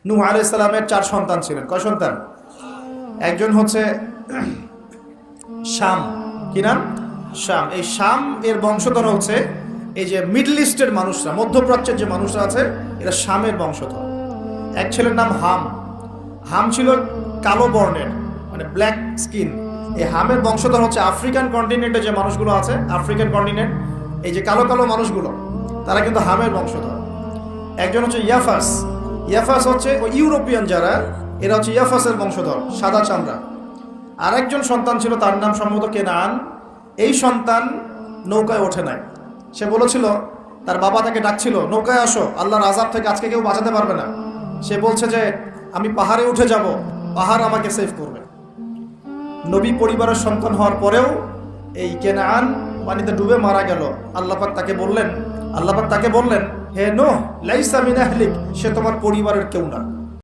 নূহ আলাইহিস সালামের 4 সন্তান ছিলেন। কয় সন্তান? একজন হচ্ছে শাম। কি নাম? শাম। এই শাম এর বংশধর হচ্ছে এই যে মিডল ইস্টের মানুষরা, মধ্যপ্রাচ্যের যে মানুষরা আছে, এরা শামের বংশধর। এক ছেলের নাম হাম। হাম ছিল কালো বর্ণের, মানে ব্ল্যাক স্কিন। এই হামের বংশধর হচ্ছে আফ্রিকান কন্টিনেন্টে যে মানুষগুলো আছে, আফ্রিকান কন্টিনেন্ট, এই যে কালো কালো মানুষগুলো, তারা কিন্তু হামের বংশধর। একজন হচ্ছে ইয়াফাস। ইয়াফাস হচ্ছে ওই ইউরোপিয়ান যারা, এরা হচ্ছে ইয়াফাসের বংশধর, সাদা চামড়া। আর একজন সন্তান ছিল, তার নাম সম্ভবত কেনান। এই সন্তান নৌকায় ওঠে নাই। সে বলেছিল, তার বাবা তাকে ডাকছিল, নৌকায় আসো, আল্লাহর আযাব থেকে আজকে কেউ বাঁচাতে পারবে না। সে বলছে যে আমি পাহাড়ে উঠে যাব, পাহাড় আমাকে সেভ করবে। নবী পরিবারের সন্তান হওয়ার পরেও এই কেনান পানিতে ডুবে মারা গেল। আল্লাহ পাক তাকে বললেন, হে নূহ লাইসা মিন আহলিক, সে তোমার পরিবারের কেউ না।